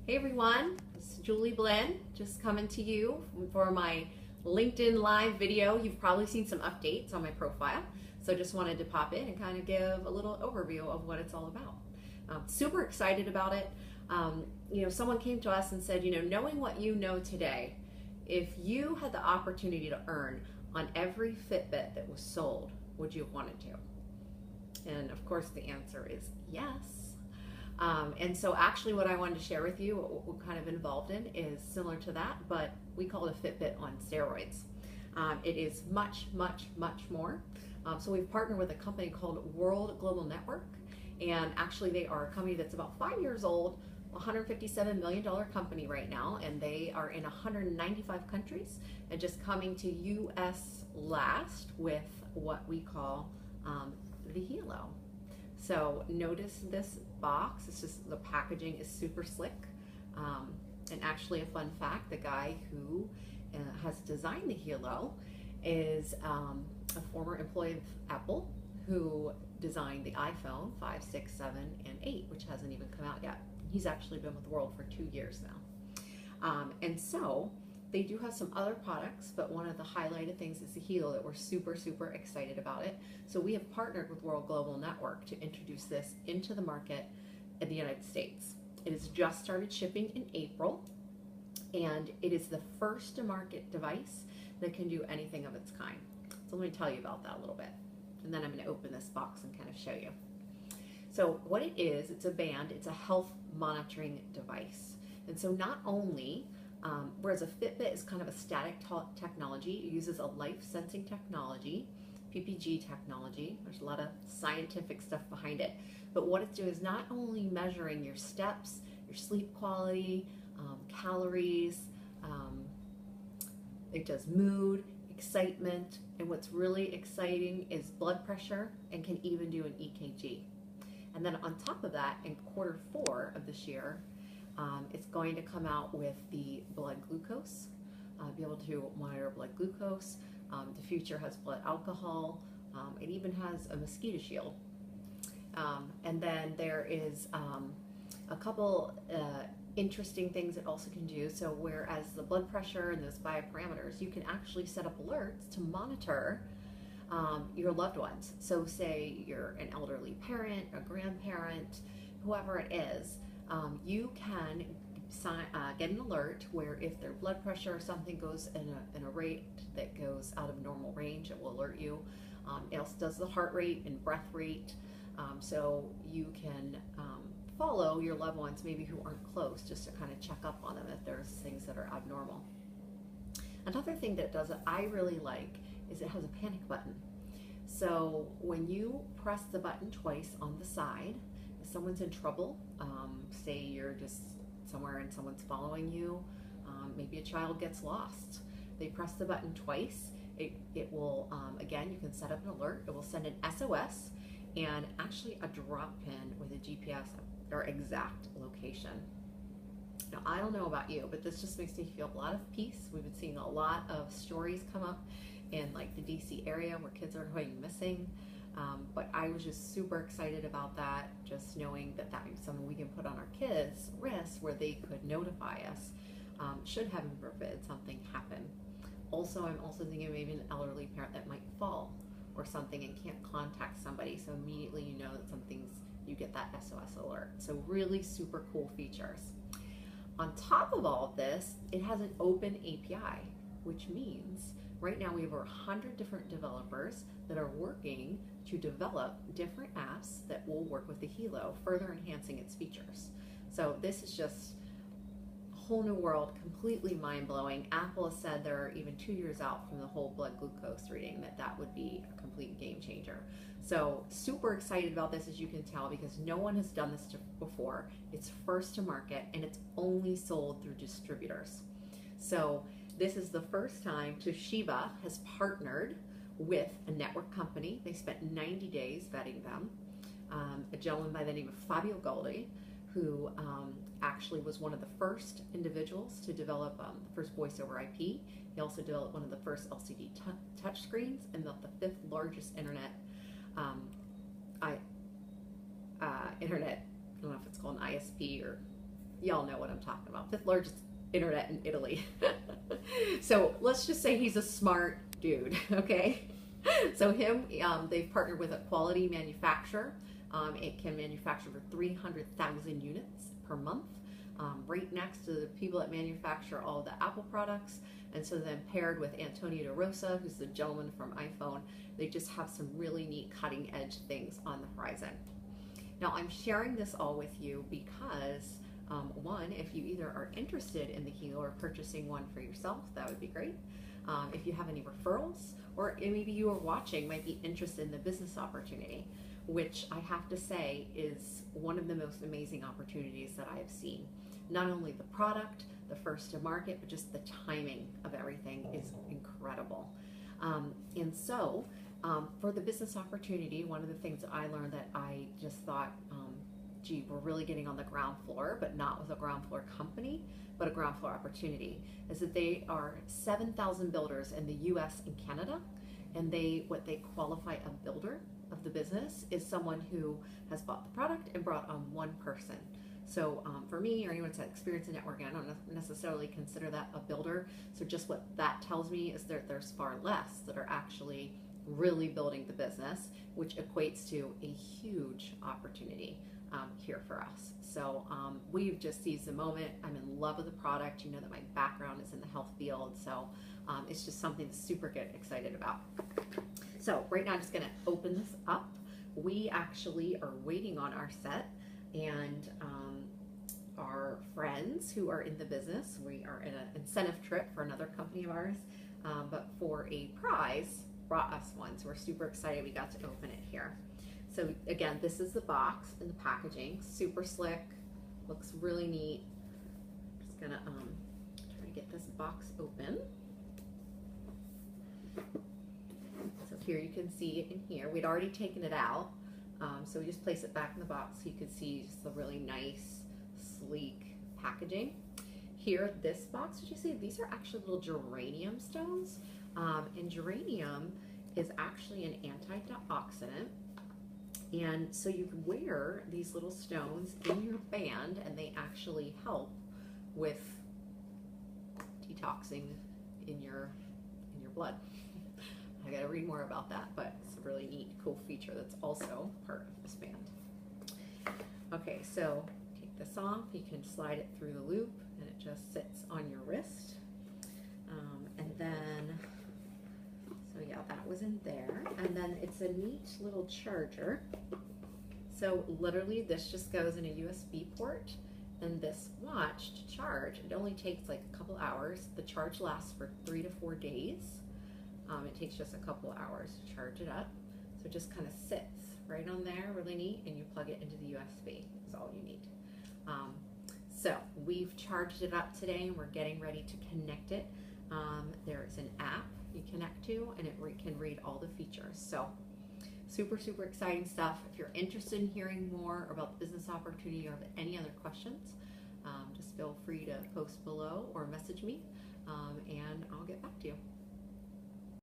Hey everyone, it's Julie Blinn, just coming to you for my LinkedIn Live video. You've probably seen some updates on my profile, so just wanted to pop in and kind of give a little overview of what it's all about. Super excited about it. Someone came to us and said, knowing what you know today, if you had the opportunity to earn on every Fitbit that was sold, would you have wanted to? And of course the answer is yes. And so actually what I wanted to share with you, what we're kind of involved in, is similar to that, but we call it a Fitbit on steroids. It is much, much, much more. So we've partnered with a company called World Global Network, and actually they are a company that's about 5 years old, $157 million company right now, and they are in 195 countries, and just coming to US last with what we call the Helo. So notice this box, it's just the packaging is super slick. And actually a fun fact, the guy who has designed the Helo is a former employee of Apple who designed the iPhone 5, 6, 7, and 8, which hasn't even come out yet. He's actually been with the world for 2 years now. And so they do have some other products, but one of the highlighted things is the Helo that we're super, super excited about it. So we have partnered with World Global Network to introduce this into the market in the United States. It has just started shipping in April, and it is the first to market device that can do anything of its kind. So let me tell you about that a little bit, and then I'm going to open this box and kind of show you. So what it is, it's a band, it's a health monitoring device. And so not only whereas a Fitbit is kind of a static technology, it uses a life sensing technology, PPG technology. There's a lot of scientific stuff behind it. But what it's doing is not only measuring your steps, your sleep quality, calories, it does mood, excitement, and what's really exciting is blood pressure, and can even do an EKG. And then on top of that, in Q4 of this year, it's going to come out with the blood glucose, be able to monitor blood glucose. The future has blood alcohol. It even has a mosquito shield. And then there is a couple interesting things it also can do. So whereas the blood pressure and those bioparameters, you can actually set up alerts to monitor your loved ones. So say you're an elderly parent, a grandparent, whoever it is, you can get an alert where if their blood pressure or something goes in a rate that goes out of normal range, it will alert you. It also does the heart rate and breath rate, so you can follow your loved ones maybe who aren't close, just to kind of check up on them if there's things that are abnormal. Another thing that it does that I really like is it has a panic button. So when you press the button twice on the side, if someone's in trouble, say you're just somewhere and someone's following you, maybe a child gets lost, they press the button twice, it will, again, you can set up an alert, it will send an SOS and actually a drop pin with a GPS or exact location. Now, I don't know about you, but this just makes me feel a lot of peace. We've been seeing a lot of stories come up in like the DC area where kids are going missing. But I was just super excited about that, just knowing that that was something we can put on our kids' wrists where they could notify us should heaven forbid something happen. Also, I'm also thinking maybe an elderly parent that might fall or something and can't contact somebody, so immediately you know that you get that SOS alert. So really super cool features. On top of all of this, it has an open API, which means right now we have over 100 different developers that are working to develop different apps that will work with the Helo, further enhancing its features. So this is just a whole new world, completely mind-blowing. Apple has said they're even 2 years out from the whole blood glucose reading, that would be a complete game changer. So super excited about this, as you can tell, because no one has done this before. It's first to market, and it's only sold through distributors. So this is the first time Toshiba has partnered with a network company. They spent 90 days vetting them. A gentleman by the name of Fabio Galdi, who actually was one of the first individuals to develop the first voice over IP. He also developed one of the first LCD touchscreens and built the 5th largest internet, I don't know if it's called an ISP or Y'all know what I'm talking about. Fifth largest internet in Italy. So let's just say he's a smart dude, okay? So they've partnered with a quality manufacturer. It can manufacture for 300,000 units per month, right next to the people that manufacture all the Apple products. And so then paired with Antonio De Rosa, who's the gentleman from iPhone, they just have some really neat cutting edge things on the horizon. Now I'm sharing this all with you because one, if you either are interested in the Helo or purchasing one for yourself, that would be great. If you have any referrals, or maybe you are watching, might be interested in the business opportunity, which I have to say is one of the most amazing opportunities that I have seen. Not only the product, the first to market, but just the timing of everything is incredible. And so for the business opportunity, one of the things that I learned that I just thought, gee, we're really getting on the ground floor, but not with a ground floor company, but a ground floor opportunity, is that they are 7,000 builders in the US and Canada, and what they qualify a builder of the business is someone who has bought the product and brought on one person. So for me, or anyone that's had experience in networking, I don't necessarily consider that a builder. So just what that tells me is that there's far less that are actually really building the business, which equates to a huge opportunity here for us. So we've just seized the moment. I'm in love with the product. You know that my background is in the health field, so it's just something to super get excited about. So right now I'm just going to open this up. We actually are waiting on our set, and our friends who are in the business, we are in an incentive trip for another company of ours, but for a prize, brought us one. So we're super excited we got to open it here. So again, this is the box and the packaging, super slick, looks really neat. I'm just gonna try to get this box open. So here you can see it in here. We'd already taken it out, so we just place it back in the box so you can see just the really nice, sleek packaging. Here, this box, did you see, these are actually little geranium stones, and geranium is actually an antioxidant. And so you can wear these little stones in your band, and they actually help with detoxing in your blood. I gotta read more about that, but it's a really neat, cool feature that's also part of this band. Okay, so take this off. You can slide it through the loop, and it just sits on your wrist. And then, so yeah, that was in there. And then it's a neat little charger. So literally this just goes in a USB port, and this watch to charge, it only takes like a couple hours. The charge lasts for 3 to 4 days. It takes just a couple hours to charge it up. So it just kind of sits right on there, really neat, and you plug it into the USB is all you need. So we've charged it up today, and we're getting ready to connect it. There is an app you connect to, and it can read all the features. So super, super exciting stuff. If you're interested in hearing more about the business opportunity or have any other questions, just feel free to post below or message me, and I'll get back to you.